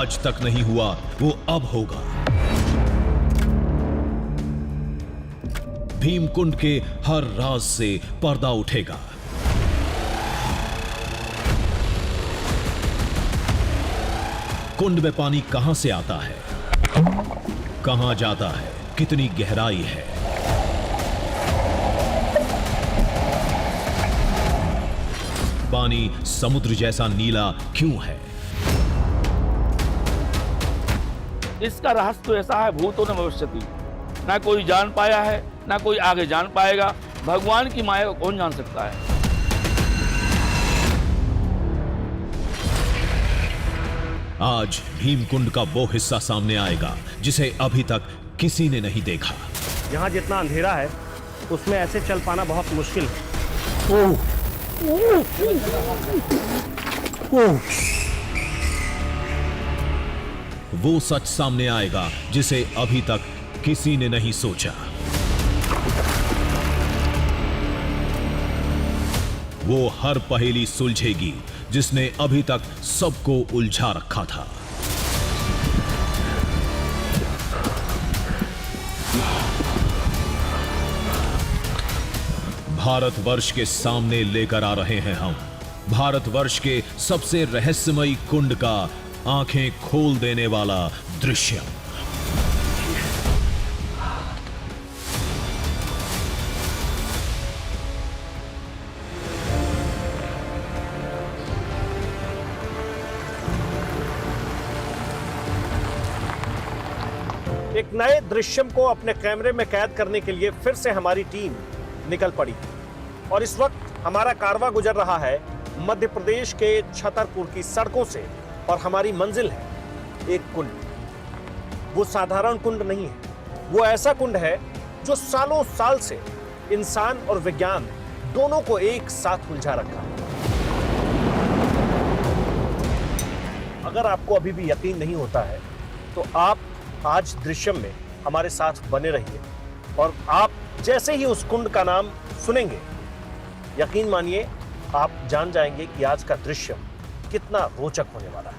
आज तक नहीं हुआ वो अब होगा। भीमकुंड के हर राज से पर्दा उठेगा। कुंड में पानी कहां से आता है, कहां जाता है, कितनी गहराई है, पानी समुद्र जैसा नीला क्यों है? इसका रहस्य तो ऐसा है, भूतों न भविष्यति, ना कोई जान पाया है, ना कोई आगे जान पाएगा। भगवान की माया को कौन जान सकता है? आज भीमकुंड का वो हिस्सा सामने आएगा जिसे अभी तक किसी ने नहीं देखा। यहाँ जितना अंधेरा है उसमें ऐसे चल पाना बहुत मुश्किल है। वो सच सामने आएगा जिसे अभी तक किसी ने नहीं सोचा। वो हर पहेली सुलझेगी जिसने अभी तक सबको उलझा रखा था। भारतवर्ष के सामने लेकर आ रहे हैं हम भारतवर्ष के सबसे रहस्यमयी कुंड का आंखें खोल देने वाला दृश्य। एक नए दृश्यम को अपने कैमरे में कैद करने के लिए फिर से हमारी टीम निकल पड़ी और इस वक्त हमारा कारवां गुजर रहा है मध्य प्रदेश के छतरपुर की सड़कों से और हमारी मंजिल है एक कुंड। वो साधारण कुंड नहीं है, वो ऐसा कुंड है जो सालों साल से इंसान और विज्ञान दोनों को एक साथ उलझा रखा है। अगर आपको अभी भी यकीन नहीं होता है तो आप आज दृश्यम में हमारे साथ बने रहिए और आप जैसे ही उस कुंड का नाम सुनेंगे, यकीन मानिए आप जान जाएंगे कि आज का दृश्य कितना रोचक होने वाला है।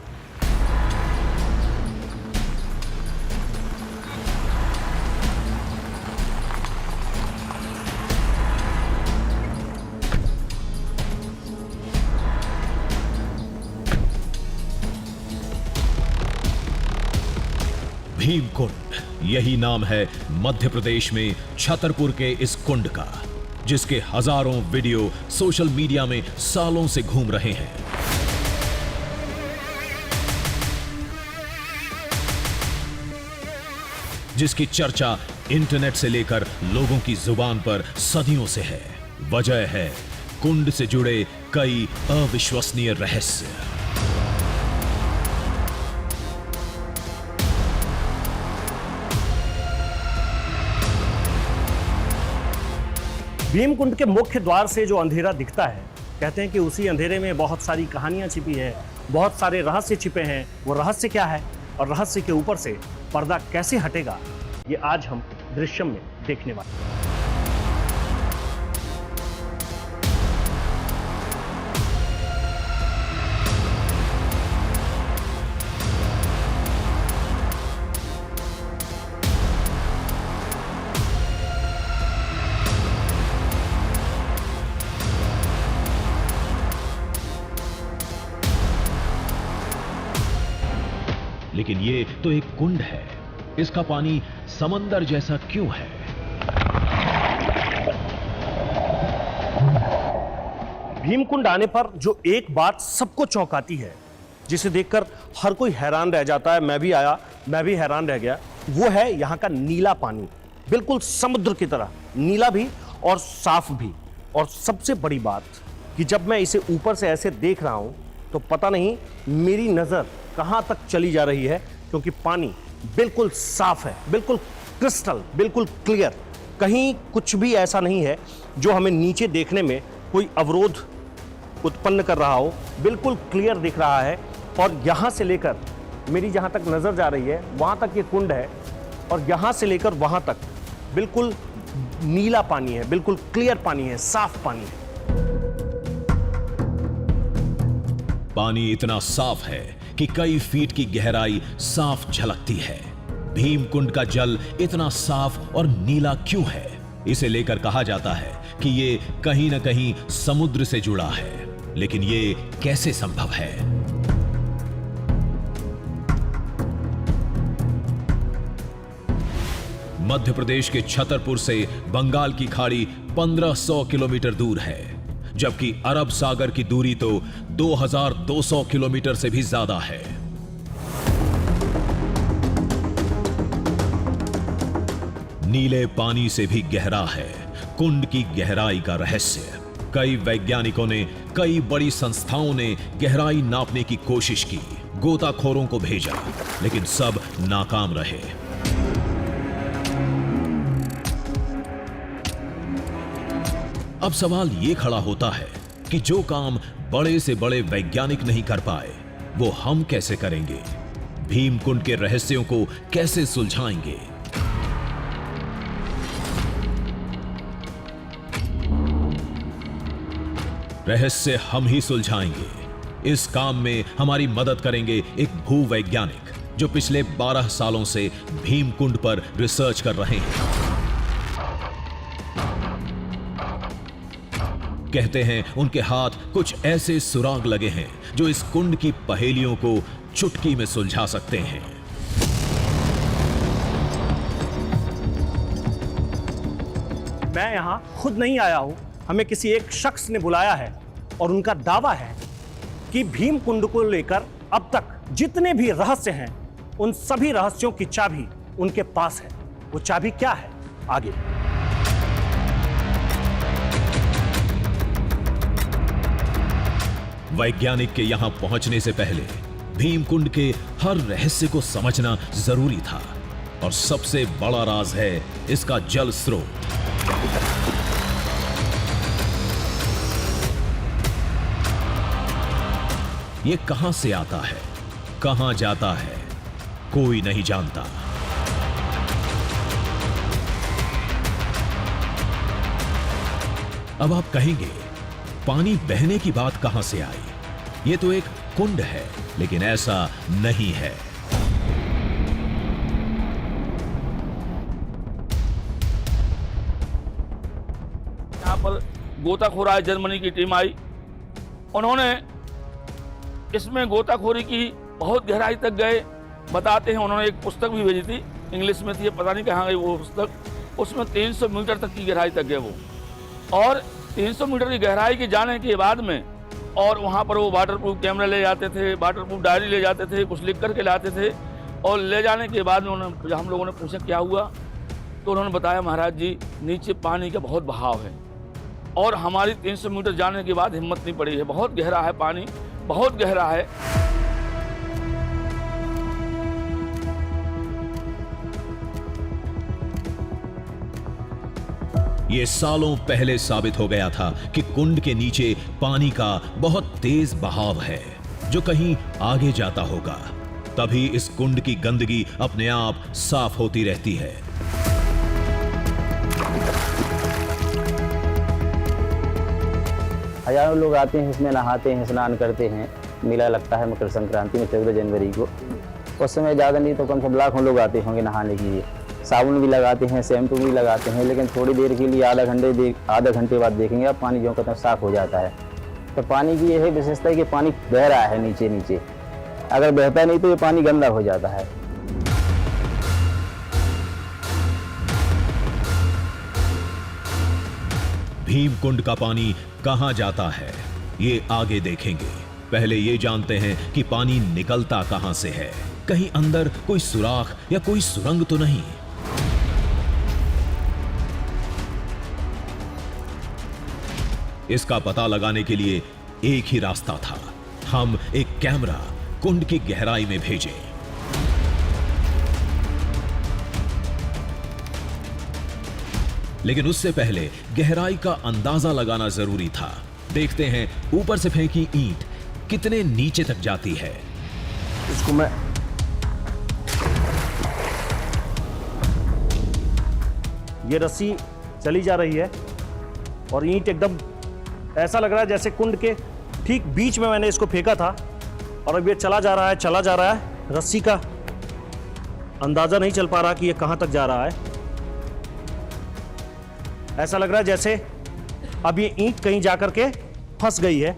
भीमकुंड, यही नाम है मध्य प्रदेश में छतरपुर के इस कुंड का, जिसके हजारों वीडियो सोशल मीडिया में सालों से घूम रहे हैं। जिसकी चर्चा इंटरनेट से लेकर लोगों की जुबान पर सदियों से है। वजह है कुंड से जुड़े कई अविश्वसनीय रहस्य। भीमकुंड के मुख्य द्वार से जो अंधेरा दिखता है, कहते हैं कि उसी अंधेरे में बहुत सारी कहानियां छिपी है, बहुत सारे रहस्य छिपे हैं। वो रहस्य क्या है और रहस्य के ऊपर से पर्दा कैसे हटेगा, ये आज हम दृश्यम में देखने वाले हैं। लेकिन ये तो एक कुंड है, इसका पानी समंदर जैसा क्यों है? भीमकुंड आने पर जो एक बात सबको चौंकाती है, जिसे देखकर हर कोई हैरान रह जाता है, मैं भी आया, मैं भी हैरान रह गया, वो है यहाँ का नीला पानी। बिल्कुल समुद्र की तरह नीला भी और साफ भी। और सबसे बड़ी बात कि जब मैं इसे ऊपर से ऐसे देख रहा हूं तो पता नहीं मेरी नजर कहां तक चली जा रही है, क्योंकि पानी बिल्कुल साफ है, बिल्कुल क्रिस्टल, बिल्कुल क्लियर। कहीं कुछ भी ऐसा नहीं है जो हमें नीचे देखने में कोई अवरोध उत्पन्न कर रहा हो। बिल्कुल क्लियर दिख रहा है और यहां से लेकर मेरी जहां तक नजर जा रही है वहां तक ये कुंड है और यहां से लेकर वहां तक बिल्कुल नीला पानी है, बिल्कुल क्लियर पानी है, साफ पानी है। पानी इतना साफ है कि कई फीट की गहराई साफ झलकती है। भीमकुंड का जल इतना साफ और नीला क्यों है? इसे लेकर कहा जाता है कि ये कहीं न कहीं समुद्र से जुड़ा है, लेकिन ये कैसे संभव है? मध्य प्रदेश के छतरपुर से बंगाल की खाड़ी 1500 किलोमीटर दूर है, जबकि अरब सागर की दूरी तो 2200 किलोमीटर से भी ज्यादा है। नीले पानी से भी गहरा है कुंड की गहराई का रहस्य। कई वैज्ञानिकों ने, कई बड़ी संस्थाओं ने गहराई नापने की कोशिश की, गोताखोरों को भेजा, लेकिन सब नाकाम रहे। अब सवाल यह खड़ा होता है कि जो काम बड़े से बड़े वैज्ञानिक नहीं कर पाए, वो हम कैसे करेंगे? भीमकुंड के रहस्यों को कैसे सुलझाएंगे? रहस्य हम ही सुलझाएंगे। इस काम में हमारी मदद करेंगे एक भूवैज्ञानिक जो पिछले 12 सालों से भीमकुंड पर रिसर्च कर रहे हैं। कहते हैं उनके हाथ कुछ ऐसे सुराग लगे हैं जो इस कुंड की पहेलियों को चुटकी में सुलझा सकते हैं। मैं यहां खुद नहीं आया हूं, हमें किसी एक शख्स ने बुलाया है और उनका दावा है कि भीमकुंड को लेकर अब तक जितने भी रहस्य हैं, उन सभी रहस्यों की चाबी उनके पास है। वो चाबी क्या है? आगे वैज्ञानिक के यहां पहुंचने से पहले भीमकुंड के हर रहस्य को समझना जरूरी था, और सबसे बड़ा राज है इसका जल स्रोत। ये कहां से आता है, कहां जाता है, कोई नहीं जानता। अब आप कहेंगे, पानी बहने की बात कहां से आई? ये तो एक कुंड है, लेकिन ऐसा नहीं है। यहां पर गोताखोर आए, जर्मनी की टीम आई, उन्होंने इसमें गोताखोरी की, बहुत गहराई तक गए। बताते हैं उन्होंने एक पुस्तक भी भेजी थी, इंग्लिश में थी, पता नहीं कहाँ गई वो पुस्तक। उसमें 300 मीटर तक की गहराई तक गए वो, और 300 मीटर की गहराई के जाने के बाद में, और वहाँ पर वो वाटरप्रूफ कैमरा ले जाते थे, वाटरप्रूफ डायरी ले जाते थे, कुछ लिख करके लाते थे, और ले जाने के बाद में उन्होंने, हम लोगों ने पूछा क्या हुआ, तो उन्होंने बताया महाराज जी नीचे पानी का बहुत बहाव है, और हमारी 300 मीटर जाने के बाद हिम्मत नहीं पड़ी है, बहुत गहरा है पानी, बहुत गहरा है। ये सालों पहले साबित हो गया था कि कुंड के नीचे पानी का बहुत तेज बहाव है जो कहीं आगे जाता होगा, तभी इस कुंड की गंदगी अपने आप साफ होती रहती है। हजारों लोग आते हैं, इसमें नहाते हैं, स्नान करते हैं। मेला लगता है मकर संक्रांति में 14 जनवरी को। उस समय ज़्यादा नहीं तो कम से कम लाखों लोग आते होंगे नहाने के लिए। साबुन भी लगाते हैं, शैम्पू भी लगाते हैं, लेकिन थोड़ी देर के लिए आधा घंटे बाद देखेंगे आप पानी जो खत्म साफ हो जाता है। तो पानी की यह विशेषता है कि पानी बह रहा है नीचे नीचे, अगर बहता नहीं तो ये पानी गंदा हो जाता है। भीमकुंड का पानी कहां जाता है ये आगे देखेंगे। पहले ये जानते हैं कि पानी निकलता कहां से है। कहीं अंदर कोई सुराख या कोई सुरंग तो नहीं। इसका पता लगाने के लिए एक ही रास्ता था, हम एक कैमरा कुंड की गहराई में भेजें। लेकिन उससे पहले गहराई का अंदाजा लगाना जरूरी था। देखते हैं ऊपर से फेंकी ईंट कितने नीचे तक जाती है। इसको मैं ये रस्सी चली जा रही है और ईंट एकदम ऐसा लग रहा है जैसे कुंड के ठीक बीच में मैंने इसको फेंका था और अब ये चला जा रहा है। रस्सी का अंदाजा नहीं चल पा रहा कि ये कहां तक जा रहा है। ऐसा लग रहा है जैसे अब ये ईंट कहीं जाकर के फंस गई है।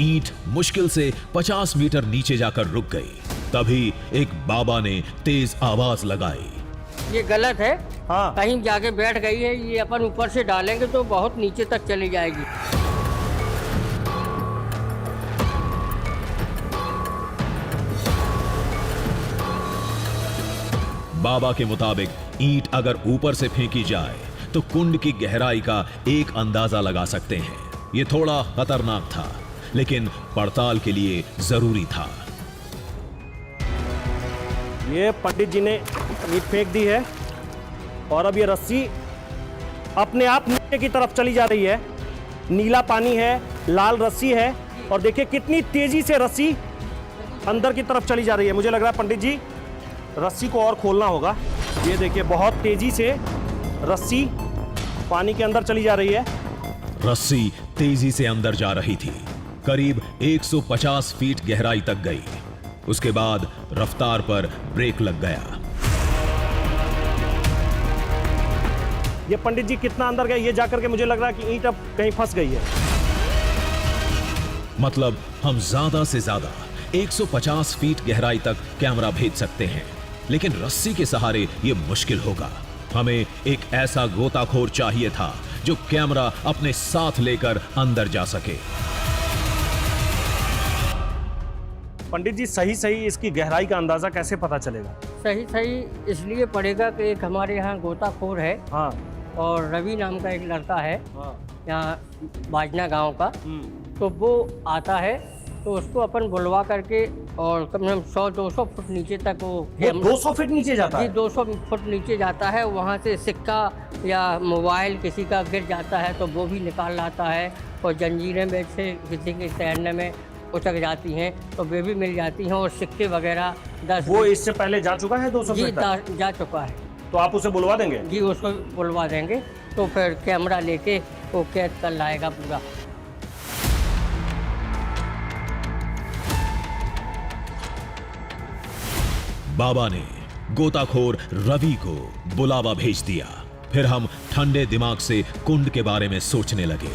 ईंट मुश्किल से 50 मीटर नीचे जाकर रुक गई। तभी एक बाबा ने तेज आवाज लगाई। ये गलत है। हाँ। कहीं जाके बैठ गई है, ये अपन ऊपर से डालेंगे तो बहुत नीचे तक चली जाएगी। बाबा के मुताबिक ईंट अगर ऊपर से फेंकी जाए तो कुंड की गहराई का एक अंदाजा लगा सकते हैं। यह थोड़ा खतरनाक था, लेकिन पड़ताल के लिए जरूरी था। ये पंडित जी ने ईंट फेंक दी है और अब ये रस्सी अपने आप नीचे की तरफ चली जा रही है। नीला पानी है, लाल रस्सी है और देखिए कितनी तेजी से रस्सी अंदर की तरफ चली जा रही है। मुझे लग रहा है पंडित जी रस्सी को और खोलना होगा। ये देखिए बहुत तेजी से रस्सी पानी के अंदर चली जा रही है। रस्सी तेजी से अंदर जा रही थी, करीब 150 फीट गहराई तक गई। उसके बाद रफ्तार पर ब्रेक लग गया। ये पंडित जी कितना अंदर गए ये जाकर के मुझे लग रहा है कि ईंट अब कहीं फंस गई है। मतलब हम ज्यादा से ज्यादा 150 फीट गहराई तक कैमरा भेज सकते हैं, लेकिन रस्सी के सहारे यह मुश्किल होगा। हमें एक ऐसा गोताखोर चाहिए था जो कैमरा अपने साथ लेकर अंदर जा सके। पंडित जी सही इसकी गहराई का अंदाजा कैसे पता चलेगा? सही इसलिए पड़ेगा कि एक हमारे यहाँ गोताखोर है। हाँ। और रवि नाम का एक लड़का है। हाँ। यहाँ बाजना गांव का। तो वो आता है तो उसको अपन बुलवा करके और कम से कम 100-200 फुट नीचे तक वो 200 फीट नीचे जाता है? 200 फुट नीचे जाता है। वहाँ से सिक्का या मोबाइल किसी का गिर जाता है तो वो भी निकाल लाता है। और जंजीरें में से किसी के तैरने में उचक जाती हैं तो वे भी मिल जाती हैं। और सिक्के वगैरह 10। वो इससे पहले जा चुका है 200 फीट तक? जा चुका है। तो आप उसे बुलवा देंगे? जी उसको बुलवा देंगे तो फिर कैमरा लेके वो कैद कर लाएगा पूरा। बाबा ने गोताखोर रवि को बुलावा भेज दिया। फिर हम ठंडे दिमाग से कुंड के बारे में सोचने लगे।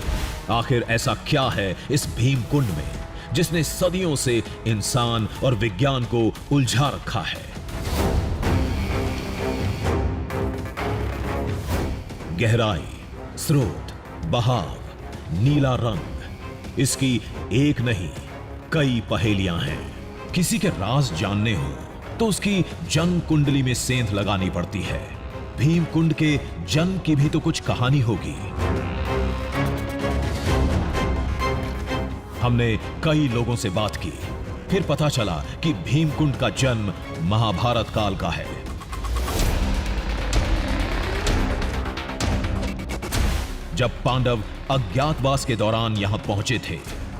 आखिर ऐसा क्या है इस भीम कुंड में जिसने सदियों से इंसान और विज्ञान को उलझा रखा है? गहराई, स्रोत, बहाव, नीला रंग, इसकी एक नहीं कई पहेलियां हैं। किसी के राज जानने हो तो उसकी जन्म कुंडली में सेंध लगानी पड़ती है। भीम कुंड के जन्म की भी तो कुछ कहानी होगी। हमने कई लोगों से बात की, फिर पता चला कि भीम कुंड का जन्म महाभारत काल का है। जब पांडव अज्ञातवास के दौरान यहां पहुंचे थे,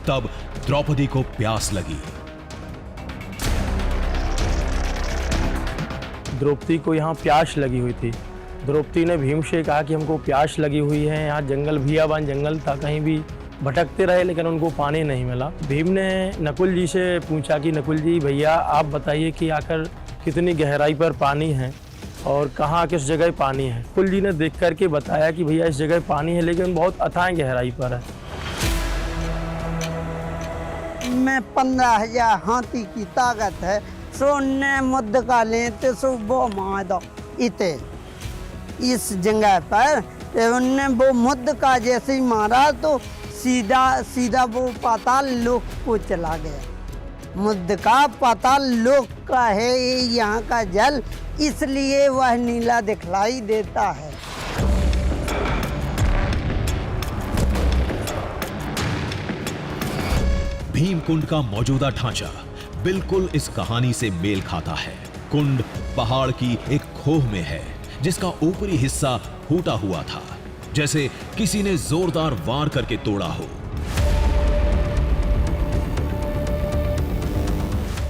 तब द्रौपदी को प्यास लगी। द्रौपदी को यहाँ प्यास लगी हुई थी। द्रौपदी ने भीम से कहा कि हमको प्यास लगी हुई है, यहाँ जंगल भैयाबान जंगल था, कहीं भी भटकते रहे लेकिन उनको पानी नहीं मिला। भीम ने नकुल जी से पूछा कि नकुल जी भैया आप बताइए कि आखिर कितनी गहराई पर पानी है और कहाँ किस जगह पानी है। नकुल जी ने देख करके बताया कि भैया इस जगह पानी है लेकिन बहुत अथाह गहराई पर है। में 15,000 हाथी की ताकत है। सोने मुद्द का लेते सो वो मादा इते इस जगह पर उनने वो मुद्द का जैसे ही मारा तो सीधा वो पाताल लोक को चला गया। मुद्द का पाताल लोक का है यहाँ का जल, इसलिए वह नीला दिखलाई देता है। भीम कुंड का मौजूदा ढांचा बिल्कुल इस कहानी से मेल खाता है। कुंड पहाड़ की एक खोह में है जिसका ऊपरी हिस्सा फूटा हुआ था, जैसे किसी ने जोरदार वार करके तोड़ा हो।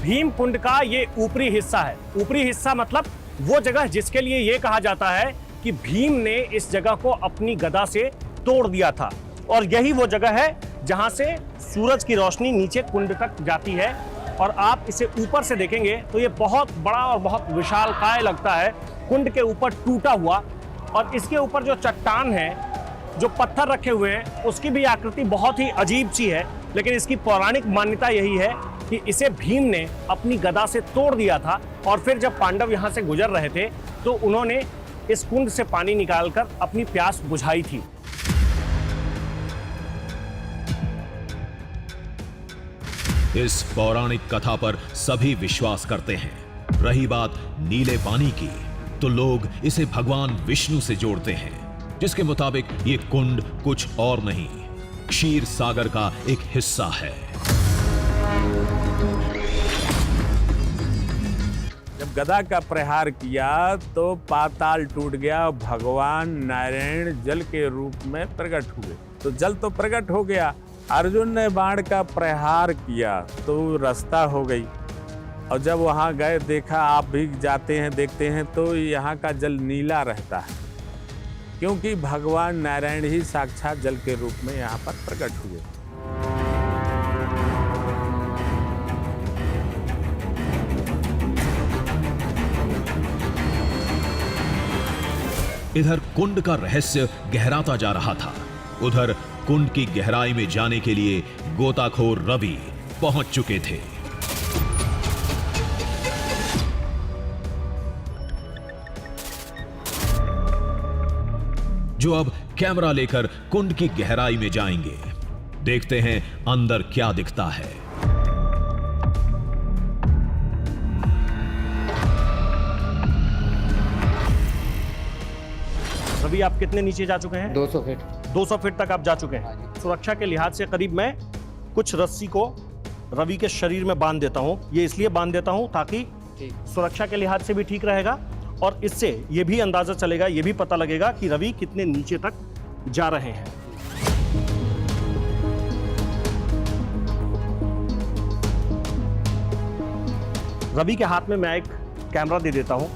भीम कुंड का ये ऊपरी हिस्सा है। ऊपरी हिस्सा मतलब वो जगह जिसके लिए ये कहा जाता है कि भीम ने इस जगह को अपनी गदा से तोड़ दिया था। और यही वो जगह है जहां से सूरज की रोशनी नीचे कुंड तक जाती है। और आप इसे ऊपर से देखेंगे तो ये बहुत बड़ा और बहुत विशालकाय लगता है, कुंड के ऊपर टूटा हुआ। और इसके ऊपर जो चट्टान है, जो पत्थर रखे हुए हैं, उसकी भी आकृति बहुत ही अजीब सी है। लेकिन इसकी पौराणिक मान्यता यही है कि इसे भीम ने अपनी गदा से तोड़ दिया था और फिर जब पांडव यहाँ से गुजर रहे थे तो उन्होंने इस कुंड से पानी निकालकर अपनी प्यास बुझाई थी। इस पौराणिक कथा पर सभी विश्वास करते हैं। रही बात नीले पानी की, तो लोग इसे भगवान विष्णु से जोड़ते हैं, जिसके मुताबिक ये कुंड कुछ और नहीं, क्षीर सागर का एक हिस्सा है। जब गदा का प्रहार किया तो पाताल टूट गया, भगवान नारायण जल के रूप में प्रकट हुए। तो जल तो प्रकट हो गया, अर्जुन ने बाण का प्रहार किया तो रास्ता हो गई। और जब वहां गए, देखा, आप भी जाते हैं देखते हैं, तो यहाँ का जल नीला रहता है, क्योंकि भगवान नारायण ही साक्षात जल के रूप में यहाँ पर प्रकट हुए। इधर कुंड का रहस्य गहराता जा रहा था, उधर कुंड की गहराई में जाने के लिए गोताखोर रवि पहुंच चुके थे। जो अब कैमरा लेकर कुंड की गहराई में जाएंगे। देखते हैं अंदर क्या दिखता है। रवि, आप कितने नीचे जा चुके हैं? 200 फीट। 200 फीट तक आप जा चुके हैं। सुरक्षा के लिहाज से करीब मैं कुछ रस्सी को रवि के शरीर में बांध देता हूं। ये इसलिए बांध देता हूं ताकि सुरक्षा के लिहाज से भी ठीक रहेगा और इससे ये भी अंदाजा चलेगा, ये भी पता लगेगा कि रवि कितने नीचे तक जा रहे हैं। रवि के हाथ में मैं एक कैमरा दे देता हूं,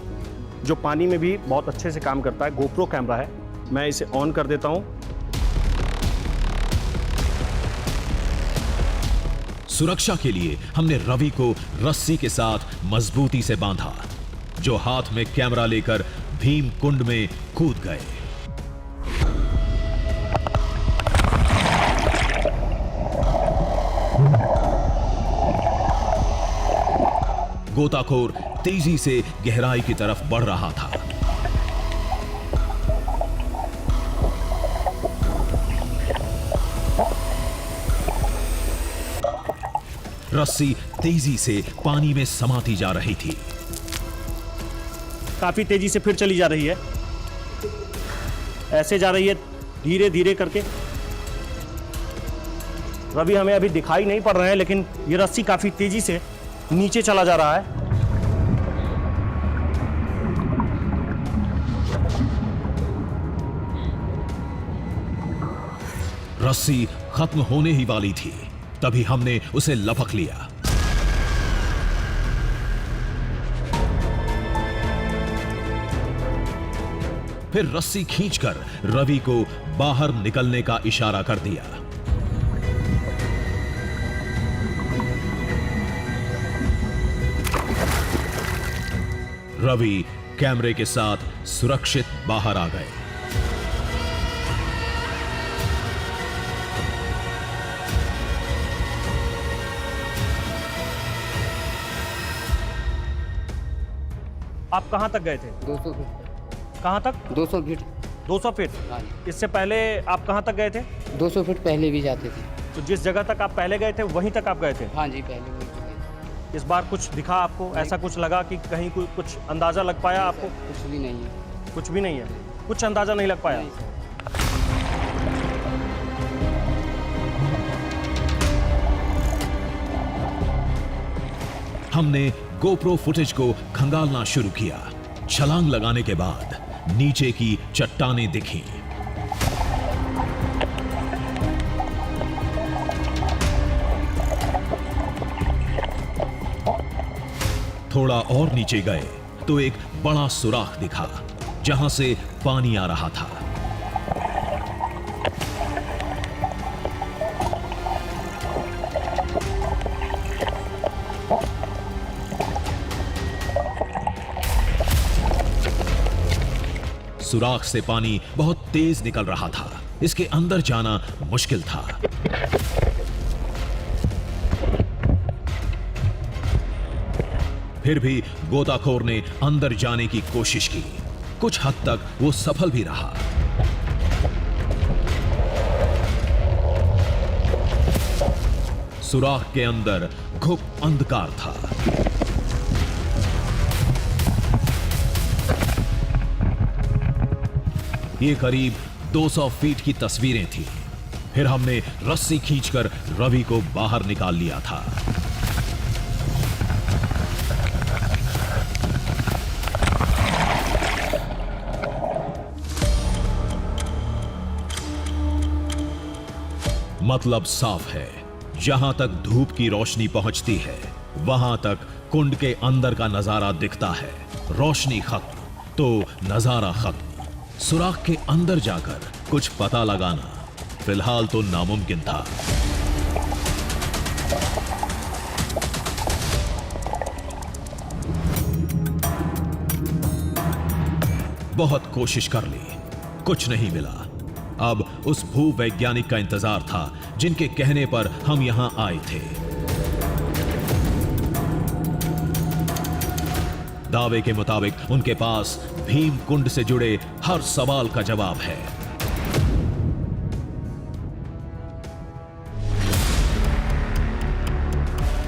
जो पानी में भी बहुत अच्छे से काम करता है। गोप्रो कैमरा है, मैं इसे ऑन कर देता हूं। सुरक्षा के लिए हमने रवि को रस्सी के साथ मजबूती से बांधा, जो हाथ में कैमरा लेकर भीम कुंड में कूद गए। गोताखोर तेजी से गहराई की तरफ बढ़ रहा था। रस्सी तेजी से पानी में समाती जा रही थी। काफी तेजी से फिर चली जा रही है, ऐसे जा रही है धीरे धीरे करके। रवि हमें अभी दिखाई नहीं पड़ रहे हैं, लेकिन ये रस्सी काफी तेजी से नीचे चला जा रहा है। रस्सी खत्म होने ही वाली थी, तभी हमने उसे लपक लिया। फिर रस्सी खींचकर रवि को बाहर निकलने का इशारा कर दिया। रवि कैमरे के साथ सुरक्षित बाहर आ गए। आप कहां तक गए थे? 200 फीट। कहां तक? 200 फीट। 200 फीट। हाँ जी। इससे पहले आप कहां तक गए थे? 200 फीट पहले भी जाते थे। तो जिस जगह तक आप पहले गए थे वहीं तक आप गए थे? हाँ जी, पहले वही तो गए। इस बार कुछ दिखा आपको? ऐसा कुछ लगा कि कहीं कुछ अंदाजा लग पाया आपको? कुछ भी नहीं है। कुछ भी नहीं है, कुछ अंदाजा नहीं लग पाया। नहीं सर। हमने गोप्रो फुटेज को खंगालना शुरू किया। छलांग लगाने के बाद नीचे की चट्टानें दिखीं। थोड़ा और नीचे गए तो एक बड़ा सुराख दिखा, जहां से पानी आ रहा था। सुराख से पानी बहुत तेज निकल रहा था। इसके अंदर जाना मुश्किल था। फिर भी गोताखोर ने अंदर जाने की कोशिश की। कुछ हद तक वो सफल भी रहा। सुराख के अंदर घुप अंधकार था। ये करीब 200 फीट की तस्वीरें थी। फिर हमने रस्सी खींचकर रवि को बाहर निकाल लिया था। मतलब साफ है, जहां तक धूप की रोशनी पहुंचती है वहां तक कुंड के अंदर का नजारा दिखता है। रोशनी खत्म तो नजारा खत्म। सुराख के अंदर जाकर कुछ पता लगाना फिलहाल तो नामुमकिन था। बहुत कोशिश कर ली, कुछ नहीं मिला। अब उस भूवैज्ञानिक का इंतजार था जिनके कहने पर हम यहां आए थे। दावे के मुताबिक उनके पास भीम कुंड से जुड़े हर सवाल का जवाब है।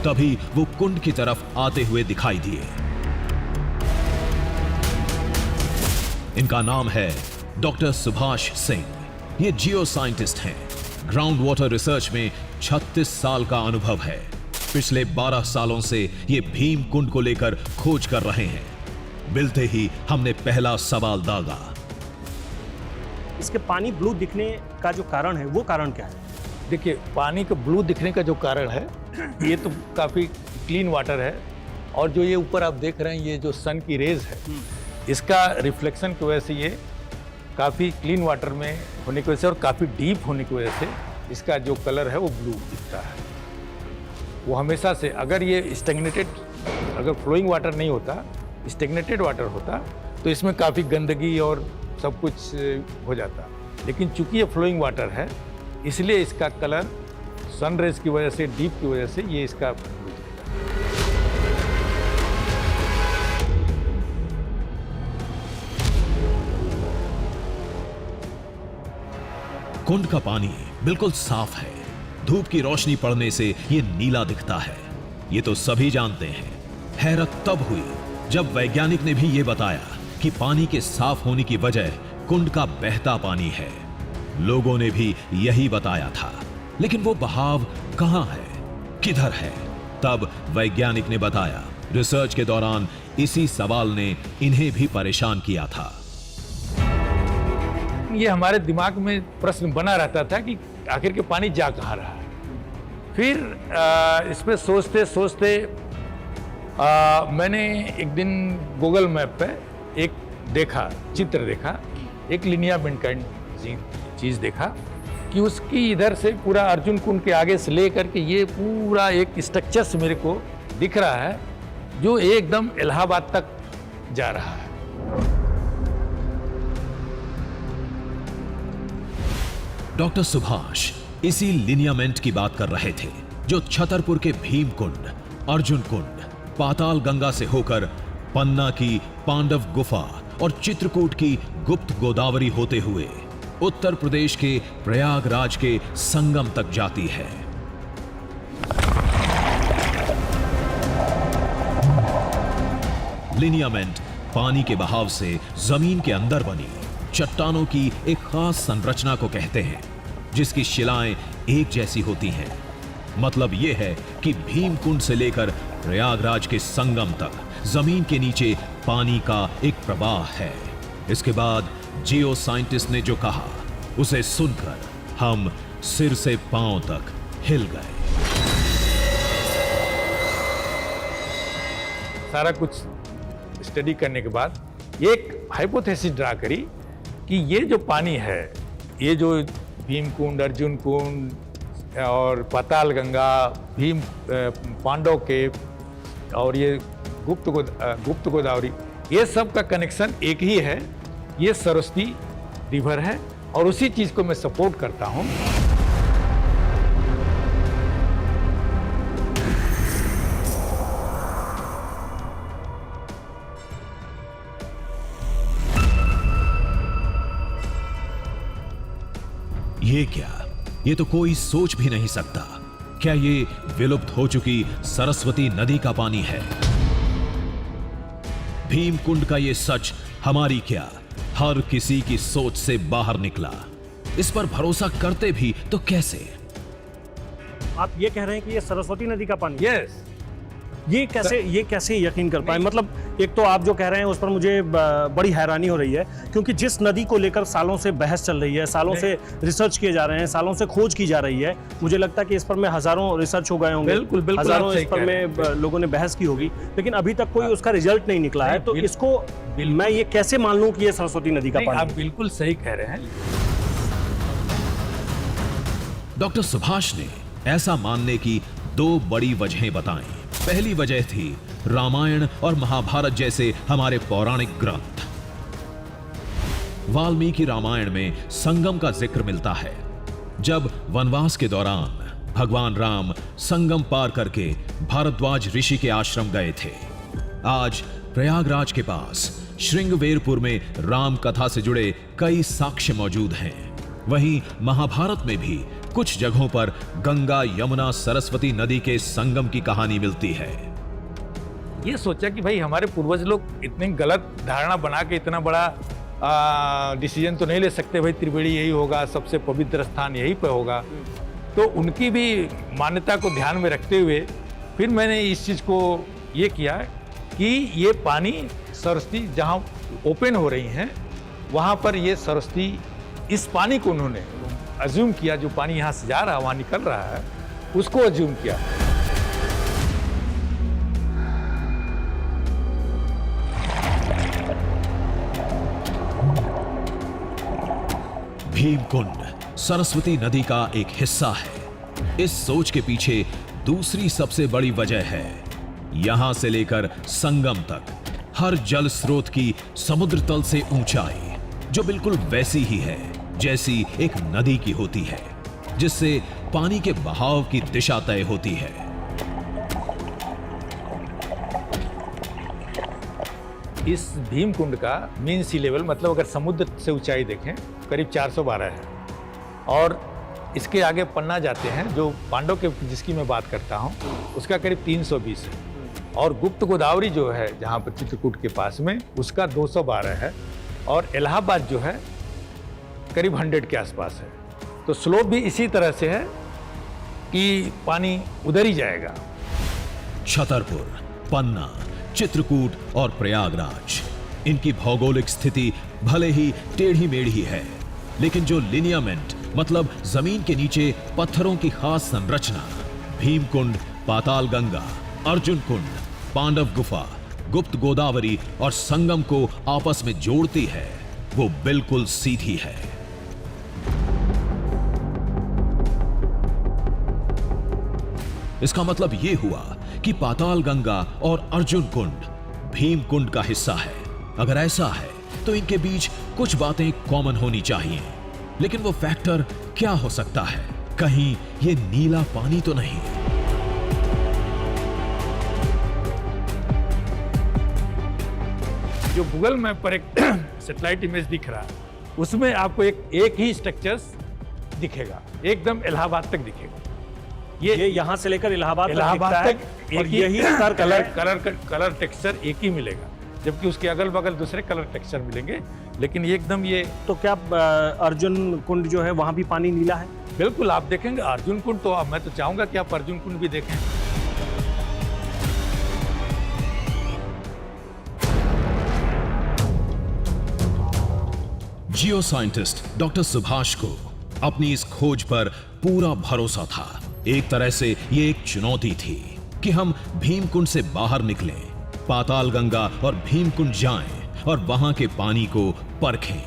तभी वो कुंड की तरफ आते हुए दिखाई दिए। इनका नाम है डॉक्टर सुभाष सिंह। ये जियो साइंटिस्ट हैं। ग्राउंड वाटर रिसर्च में 36 साल का अनुभव है। पिछले 12 सालों से ये भीम कुंड को लेकर खोज कर रहे हैं। मिलते ही हमने पहला सवाल दागा। इसके पानी ब्लू दिखने का जो कारण है वो कारण क्या है? देखिए, पानी का ब्लू दिखने का जो कारण है, ये तो काफ़ी क्लीन वाटर है। और जो ये ऊपर आप देख रहे हैं, ये जो सन की रेज है, इसका रिफ्लेक्शन की वजह से ये काफ़ी क्लीन वाटर में होने की वजह से और काफ़ी डीप होने की वजह से इसका जो कलर है वो ब्लू दिखता है। वो हमेशा से, अगर ये स्टेगनेटेड, अगर फ्लोइंग वाटर नहीं होता, स्टेगनेटेड वाटर होता, तो इसमें काफ़ी गंदगी और सब कुछ हो जाता। लेकिन चूंकि ये फ्लोइंग वाटर है, इसलिए इसका कलर सन रेज की वजह से, डीप की वजह से ये इसका ब्लू दिखता है। कुंड का पानी बिल्कुल साफ है। धूप की रोशनी पड़ने से ये नीला दिखता है। ये तो सभी जानते हैं। हैरत तब हुई जब वैज्ञानिक ने भी ये बताया कि पानी के साफ होने की वजह कुंड का बहता पानी है। लोगों ने भी यही बताया था, लेकिन वो बहाव कहां है, किधर है? तब वैज्ञानिक ने बताया, रिसर्च के दौरान इसी सवाल ने इन्हें भी परेशान किया था। ये हमारे दिमाग में प्रश्न बना रहता था कि आखिर के पानी जा कहाँ रहा है। फिर इस पे सोचते सोचते मैंने एक दिन गूगल मैप पे एक चित्र देखा, एक लिनियामेंट का चीज़ देखा कि उसकी इधर से पूरा अर्जुन कुंड के आगे से लेकर के ये पूरा एक स्ट्रक्चर्स मेरे को दिख रहा है जो एकदम इलाहाबाद तक जा रहा है। डॉक्टर सुभाष इसी लिनियामेंट की बात कर रहे थे जो छतरपुर के भीम कुंड, अर्जुन कुंड, पाताल गंगा से होकर पन्ना की पांडव गुफा और चित्रकूट की गुप्त गोदावरी होते हुए उत्तर प्रदेश के प्रयागराज के संगम तक जाती है। लिनियामेंट पानी के बहाव से जमीन के अंदर बनी चट्टानों की एक खास संरचना को कहते हैं, जिसकी शिलाएं एक जैसी होती हैं। मतलब यह है कि भीम कुंड से लेकर प्रयागराज के संगम तक जमीन के नीचे पानी का एक प्रवाह है। इसके बाद जियो साइंटिस्ट ने जो कहा उसे सुनकर हम सिर से पांव तक हिल गए। सारा कुछ स्टडी करने के बाद एक हाइपोथेसिस ड्रा करी कि ये जो पानी है, ये जो भीम कुंड, अर्जुन कुंड और पाताल गंगा, भीम पांडव के और ये गुप्त गोदावरी, ये सब का कनेक्शन एक ही है ये सरस्वती रिवर है और उसी चीज को मैं सपोर्ट करता हूँ। ये क्या? ये तो कोई सोच भी नहीं सकता। क्या ये विलुप्त हो चुकी सरस्वती नदी का पानी है? भीमकुंड का ये सच हमारी क्या हर किसी की सोच से बाहर निकला। इस पर भरोसा करते भी तो कैसे? आप ये कह रहे हैं कि ये सरस्वती नदी का पानी? यस। ये कैसे यकीन कर पाए? मतलब एक तो आप जो कह रहे हैं उस पर मुझे बड़ी हैरानी हो रही है, क्योंकि जिस नदी को लेकर सालों से बहस चल रही है, सालों से रिसर्च किए जा रहे हैं, सालों से खोज की जा रही है, मुझे लगता है कि इस पर में हजारों रिसर्च हो गए होंगे, बिल्कुल, बिल्कुल हजारों आप सही इस पर कह रहे में लोगों ने बहस की होगी, लेकिन अभी तक कोई उसका रिजल्ट नहीं निकला है। तो इसको मैं ये कैसे मान लूं कि ये सरस्वती नदी का पानी? आप बिल्कुल सही कह रहे हैं। डॉक्टर सुभाष ने ऐसा मानने की दो बड़ी वजहें बताई। पहली वजह थी रामायण और महाभारत जैसे हमारे पौराणिक ग्रंथ। वाल्मीकि रामायण में संगम का जिक्र मिलता है। जब वनवास के दौरान भगवान राम संगम पार करके भारद्वाज ऋषि के आश्रम गए थे। आज प्रयागराज के पास श्रृंगवेरपुर में राम कथा से जुड़े कई साक्ष्य मौजूद हैं। वहीं महाभारत में भी कुछ जगहों पर गंगा, यमुना, सरस्वती नदी के संगम की कहानी मिलती है। ये सोचा कि भाई हमारे पूर्वज लोग इतनी गलत धारणा बना के इतना बड़ा डिसीजन तो नहीं ले सकते, भाई त्रिवेणी यही होगा, सबसे पवित्र स्थान यही पे होगा। तो उनकी भी मान्यता को ध्यान में रखते हुए फिर मैंने इस चीज को ये किया कि ये पानी सरस्वती जहाँ ओपन हो रही हैं वहाँ पर ये सरस्वती, इस पानी को उन्होंने अज्यूम किया, जो पानी यहाँ से जा रहा है वहाँ निकल रहा है उसको अज्यूम किया। भीमकुंड सरस्वती नदी का एक हिस्सा है। इस सोच के पीछे दूसरी सबसे बड़ी वजह है, यहां से लेकर संगम तक हर जल स्रोत की समुद्र तल से ऊंचाई जो बिल्कुल वैसी ही है जैसी एक नदी की होती है, जिससे पानी के बहाव की दिशा तय होती है। इस भीमकुंड का मीन सी लेवल, मतलब अगर समुद्र से ऊंचाई देखें, करीब 412 है। और इसके आगे पन्ना जाते हैं जो पांडव के जिसकी मैं बात करता हूं, उसका करीब 320 है। और गुप्त गोदावरी जो है जहां पर चित्रकूट के पास में, उसका 212 है। और इलाहाबाद जो है करीब 100 के आसपास है। तो स्लोप भी इसी तरह से है कि पानी उधर ही जाएगा। छतरपुर, पन्ना, चित्रकूट और प्रयागराज, इनकी भौगोलिक स्थिति भले ही टेढ़ी मेढ़ी है, लेकिन जो लिनियामेंट मतलब जमीन के नीचे पत्थरों की खास संरचना भीमकुंड, पाताल गंगा, अर्जुन कुंड, पांडव गुफा, गुप्त गोदावरी और संगम को आपस में जोड़ती है, वो बिल्कुल सीधी है। इसका मतलब यह हुआ कि पाताल गंगा और अर्जुन कुंड भीमकुंड का हिस्सा है। अगर ऐसा है तो इनके बीच कुछ बातें कॉमन होनी चाहिए, लेकिन वो फैक्टर क्या हो सकता है? कहीं ये नीला पानी तो नहीं? जो गूगल मैप पर एक सैटेलाइट इमेज दिख रहा है, उसमें आपको एक ही स्ट्रक्चर्स दिखेगा, एकदम इलाहाबाद तक दिखेगा। ये यहाँ से लेकर इलाहाबाद तक एक यही कलर टेक्सचर एक ही मिलेगा, जबकि उसके अगल बगल दूसरे कलर टेक्सचर मिलेंगे। लेकिन ये एकदम ये तो क्या अर्जुन कुंड जो है वहां भी पानी नीला है? बिल्कुल आप देखेंगे अर्जुन कुंड, तो मैं तो चाहूंगा कि आप अर्जुन कुंड भी देखें। जियो साइंटिस्ट डॉक्टर सुभाष को अपनी इस खोज पर पूरा भरोसा था। एक तरह से ये एक चुनौती थी कि हम भीमकुंड से बाहर निकलें, पाताल गंगा और भीमकुंड जाएं और वहां के पानी को परखें।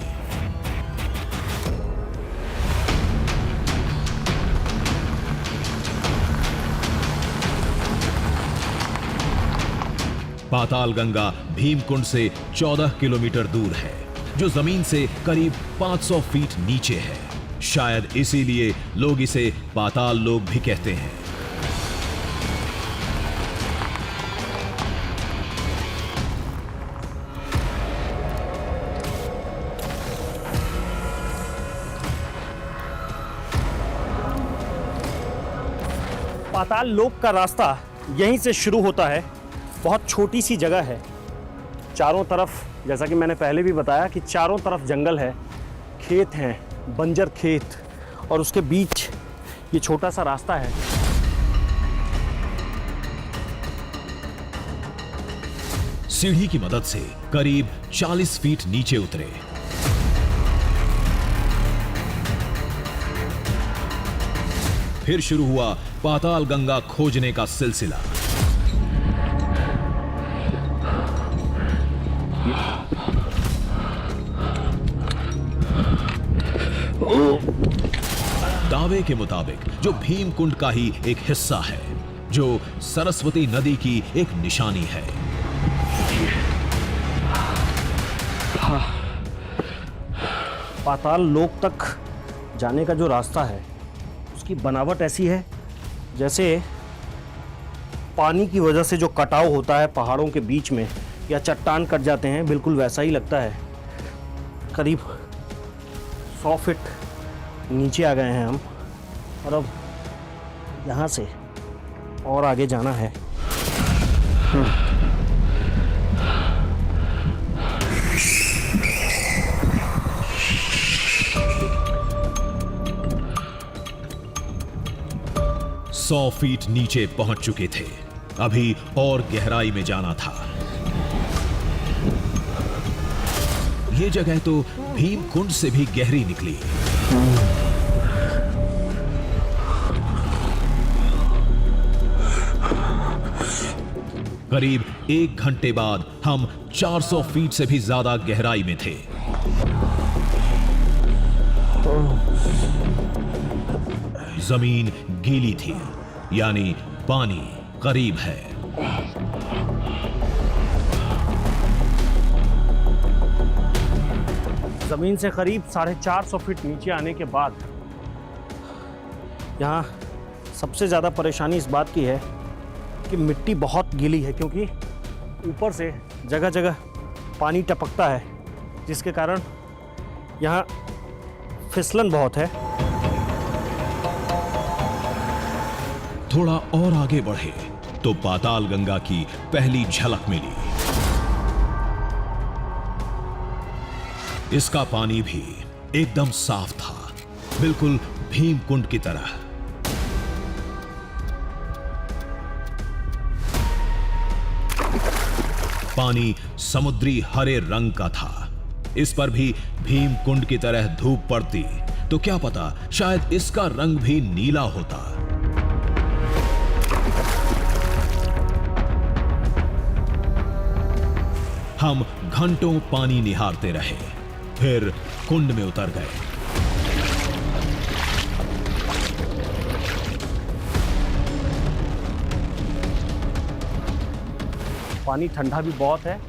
पाताल गंगा भीमकुंड से 14 किलोमीटर दूर है, जो जमीन से करीब 500 फीट नीचे है। शायद इसीलिए लोग इसे पाताल लोक भी कहते हैं। पाताल लोक का रास्ता यहीं से शुरू होता है। बहुत छोटी सी जगह है, चारों तरफ, जैसा कि मैंने पहले भी बताया कि चारों तरफ जंगल है, खेत हैं, बंजर खेत, और उसके बीच ये छोटा सा रास्ता है। सीढ़ी की मदद से करीब 40 फीट नीचे उतरे। फिर शुरू हुआ पाताल गंगा खोजने का सिलसिला। दावे के मुताबिक जो भीमकुंड का ही एक हिस्सा है, जो सरस्वती नदी की एक निशानी है। पाताल लोक तक जाने का जो रास्ता है उसकी बनावट ऐसी है जैसे पानी की वजह से जो कटाव होता है पहाड़ों के बीच में या चट्टान कट जाते हैं, बिल्कुल वैसा ही लगता है। करीब 100 फीट नीचे आ गए हैं हम, और अब यहाँ से और आगे जाना है। 100 फीट नीचे पहुंच चुके थे, अभी और गहराई में जाना था। ये जगह तो भीमकुंड से भी गहरी निकली। करीब 1 घंटे बाद हम 400 फीट से भी ज्यादा गहराई में थे। जमीन गीली थी, यानी पानी करीब है। ज़मीन से करीब 450 फीट नीचे आने के बाद यहाँ सबसे ज़्यादा परेशानी इस बात की है कि मिट्टी बहुत गीली है, क्योंकि ऊपर से जगह जगह पानी टपकता है, जिसके कारण यहाँ फिसलन बहुत है। थोड़ा और आगे बढ़े तो पाताल गंगा की पहली झलक मिली। इसका पानी भी एकदम साफ था, बिल्कुल भीमकुंड की तरह। पानी समुद्री हरे रंग का था। इस पर भी भीमकुंड की तरह धूप पड़ती तो क्या पता शायद इसका रंग भी नीला होता। हम घंटों पानी निहारते रहे, फिर कुंड में उतर गए। पानी ठंडा भी बहुत है,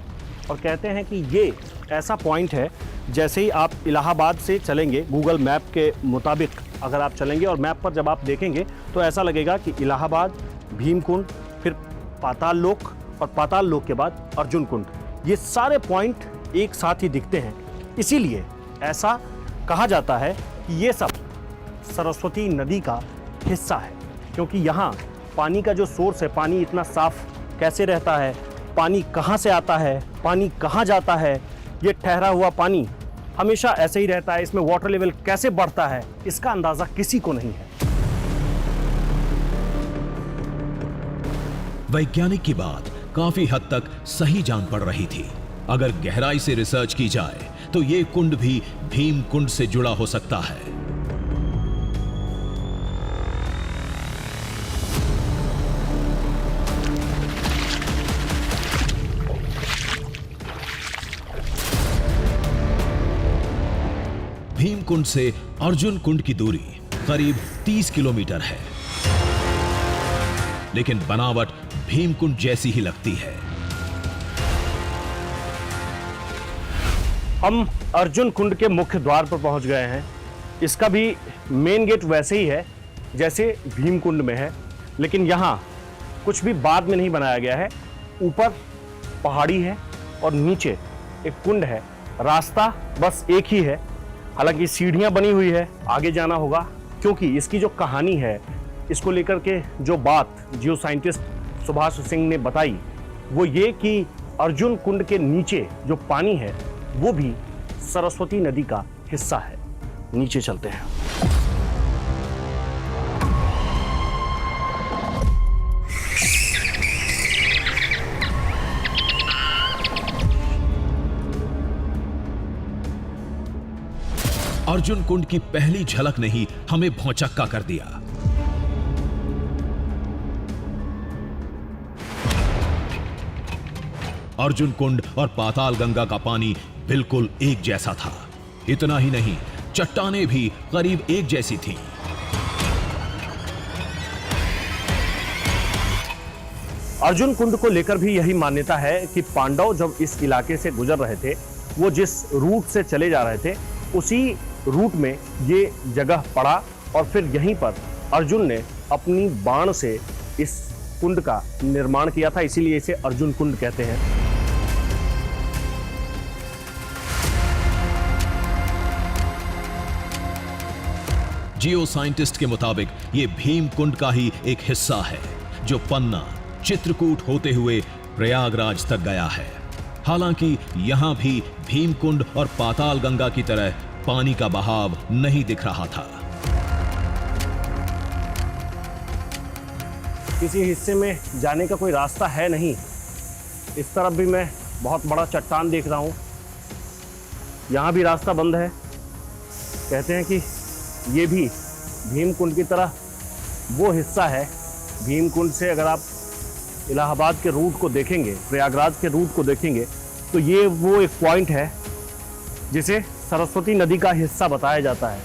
और कहते हैं कि ये ऐसा पॉइंट है, जैसे ही आप इलाहाबाद से चलेंगे, गूगल मैप के मुताबिक अगर आप चलेंगे और मैप पर जब आप देखेंगे तो ऐसा लगेगा कि इलाहाबाद, भीमकुंड, फिर पाताल लोक, और पाताल लोक के बाद अर्जुन कुंड, ये सारे पॉइंट एक साथ ही दिखते हैं। इसीलिए ऐसा कहा जाता है कि ये सब सरस्वती नदी का हिस्सा है, क्योंकि यहाँ पानी का जो सोर्स है, पानी इतना साफ कैसे रहता है, पानी कहाँ से आता है, पानी कहाँ जाता है, ये ठहरा हुआ पानी हमेशा ऐसे ही रहता है, इसमें वाटर लेवल कैसे बढ़ता है, इसका अंदाज़ा किसी को नहीं है। वैज्ञानिक की बात काफी हद तक सही जान पड़ रही थी। अगर गहराई से रिसर्च की जाए तो ये कुंड भी भीमकुंड से जुड़ा हो सकता है। भीमकुंड से अर्जुन कुंड की दूरी करीब 30 किलोमीटर है, लेकिन बनावट भीमकुंड जैसी ही लगती है। हम अर्जुन कुंड के मुख्य द्वार पर पहुंच गए हैं। इसका भी मेन गेट वैसे ही है जैसे भीम कुंड में है, लेकिन यहाँ कुछ भी बाद में नहीं बनाया गया है। ऊपर पहाड़ी है और नीचे एक कुंड है। रास्ता बस एक ही है, हालांकि सीढ़ियां बनी हुई है, आगे जाना होगा, क्योंकि इसकी जो कहानी है, इसको लेकर के जो बात जियो साइंटिस्ट सुभाष सिंह ने बताई वो ये कि अर्जुन कुंड के नीचे जो पानी है वो भी सरस्वती नदी का हिस्सा है। नीचे चलते हैं। अर्जुन कुंड की पहली झलक ने ही हमें भौंचक्का कर दिया। अर्जुन कुंड और पाताल गंगा का पानी बिल्कुल एक जैसा था। इतना ही नहीं, चट्टानें भी करीब एक जैसी थीं। अर्जुन कुंड को लेकर भी यही मान्यता है कि पांडव जब इस इलाके से गुजर रहे थे, वो जिस रूट से चले जा रहे थे उसी रूट में ये जगह पड़ा और फिर यहीं पर अर्जुन ने अपनी बाण से इस कुंड का निर्माण किया था, इसीलिए इसे अर्जुन कुंड कहते हैं। जियो साइंटिस्ट के मुताबिक ये भीम कुंड का ही एक हिस्सा है जो पन्ना चित्रकूट होते हुए प्रयागराज तक गया है। हालांकि यहां भी भीम कुंड और पाताल गंगा की तरह पानी का बहाव नहीं दिख रहा था। किसी हिस्से में जाने का कोई रास्ता है नहीं। इस तरफ भी मैं बहुत बड़ा चट्टान देख रहा हूं, यहां भी रास्ता बंद है। कहते हैं कि ये भी भीम कुंड की तरह वो हिस्सा है। भीम कुंड से अगर आप इलाहाबाद के रूट को देखेंगे, प्रयागराज के रूट को देखेंगे, तो ये वो एक पॉइंट है जिसे सरस्वती नदी का हिस्सा बताया जाता है।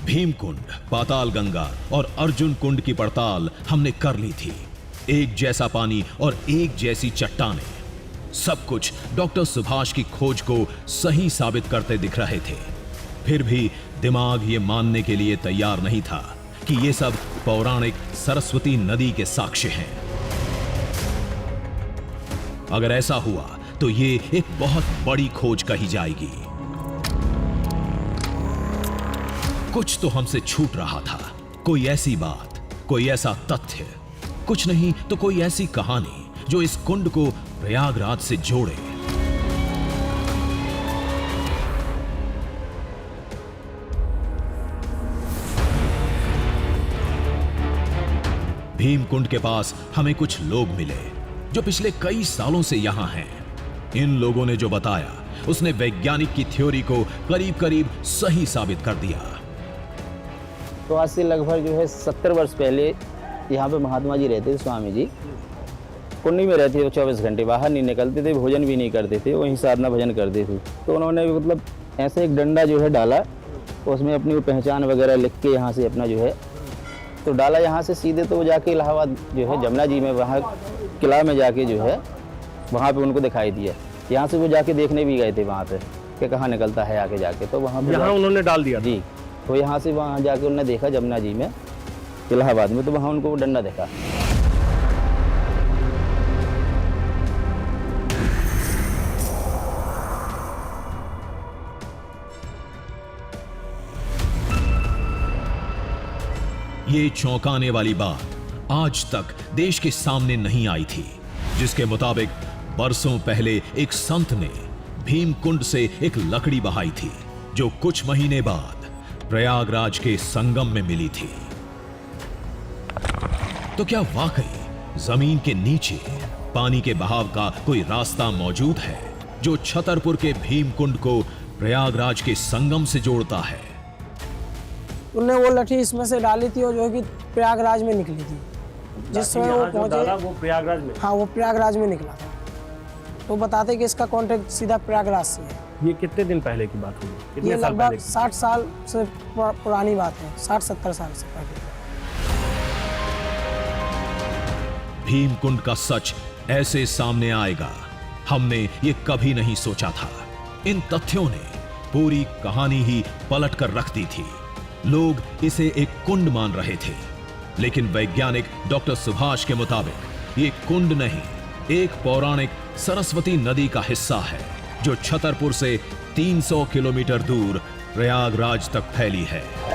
भीम कुंड, पाताल गंगा और अर्जुन कुंड की पड़ताल हमने कर ली थी। एक जैसा पानी और एक जैसी चट्टानें, सब कुछ डॉक्टर सुभाष की खोज को सही साबित करते दिख रहे थे। फिर भी दिमाग ये मानने के लिए तैयार नहीं था कि ये सब पौराणिक सरस्वती नदी के साक्ष्य हैं। अगर ऐसा हुआ तो ये एक बहुत बड़ी खोज कही जाएगी। कुछ तो हमसे छूट रहा था, कोई ऐसी बात, कोई ऐसा तथ्य, कुछ नहीं तो कोई ऐसी कहानी जो इस कुंड को प्रयागराज से जोड़े। भीम कुंड के पास हमें कुछ लोग मिले जो पिछले कई सालों से यहां हैं। इन लोगों ने जो बताया उसने वैज्ञानिक की थ्योरी को करीब करीब सही साबित कर दिया। तो आज से लगभग जो है 70 वर्ष पहले यहाँ पे महात्मा जी रहते थे, स्वामी जी कुंडी में रहते थे। 24 घंटे बाहर नहीं निकलते थे, भोजन भी नहीं करते थे, वहीं साधना भजन करते थे। तो उन्होंने मतलब ऐसे एक डंडा जो है डाला, उसमें अपनी पहचान वगैरह लिख के यहाँ से अपना जो है तो डाला यहाँ से सीधे, तो वो जाके इलाहाबाद जो है जमुना जी में वहाँ किला में जाके जो है वहाँ पे उनको दिखाई दिया। यहाँ से वो जाके देखने भी गए थे वहाँ पे कि कहाँ निकलता है आगे जाके, तो वहाँ यहाँ उन्होंने डाल दिया जी। तो यहाँ से वहाँ जाके उन्होंने देखा जमुना जी में इलाहाबाद में, तो वहाँ उनको वो डंडा देखा। ये चौंकाने वाली बात आज तक देश के सामने नहीं आई थी, जिसके मुताबिक बरसों पहले एक संत ने भीम कुंड से एक लकड़ी बहाई थी जो कुछ महीने बाद प्रयागराज के संगम में मिली थी। तो क्या वाकई जमीन के नीचे पानी के बहाव का कोई रास्ता मौजूद है जो छतरपुर के भीम कुंड को प्रयागराज के संगम से जोड़ता है? उनने वो लठी इसमें से डाली थी और जो है कि प्रयागराज में निकली थी। जिस समय वो पहुंचे वो प्रयागराज में, हाँ, वो प्रयागराज में निकला था। तो बताते कि इसका कॉन्टेक्ट सीधा प्रयागराज से है। ये कितने दिन पहले की बात हुई? कितने ये साल लगभग पहले की? 60 साल से पुरानी बात है, 60-70 साल से पहले। भीम कुंड का सच ऐसे सामने आएगा हमने ये कभी नहीं सोचा था। इन तथ्यों ने पूरी कहानी ही पलट कर रख दी थी। लोग इसे एक कुंड मान रहे थे, लेकिन वैज्ञानिक डॉक्टर सुभाष के मुताबिक ये कुंड नहीं, एक पौराणिक सरस्वती नदी का हिस्सा है जो छतरपुर से 300 किलोमीटर दूर प्रयागराज तक फैली है।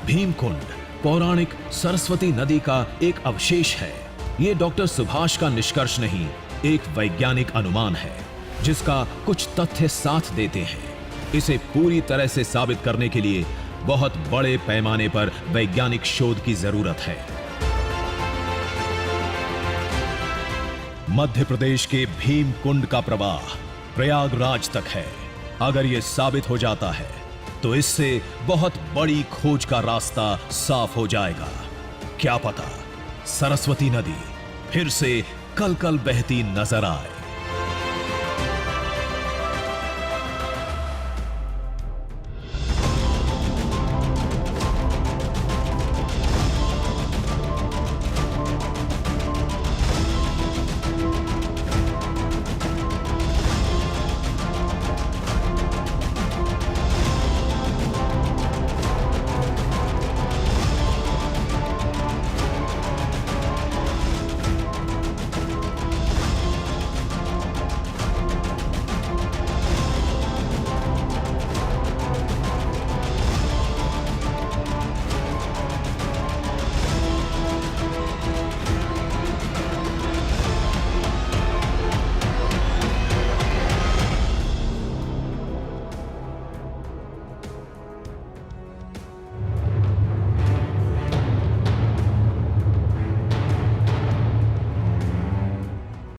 भीमकुंड पौराणिक सरस्वती नदी का एक अवशेष है। यह डॉक्टर सुभाष का निष्कर्ष नहीं, एक वैज्ञानिक अनुमान है जिसका कुछ तथ्य साथ देते हैं। इसे पूरी तरह से साबित करने के लिए बहुत बड़े पैमाने पर वैज्ञानिक शोध की जरूरत है। मध्य प्रदेश के भीमकुंड का प्रवाह प्रयागराज तक है। अगर यह साबित हो जाता है तो इससे बहुत बड़ी खोज का रास्ता साफ हो जाएगा। क्या पता सरस्वती नदी फिर से कल-कल बहती नजर आए।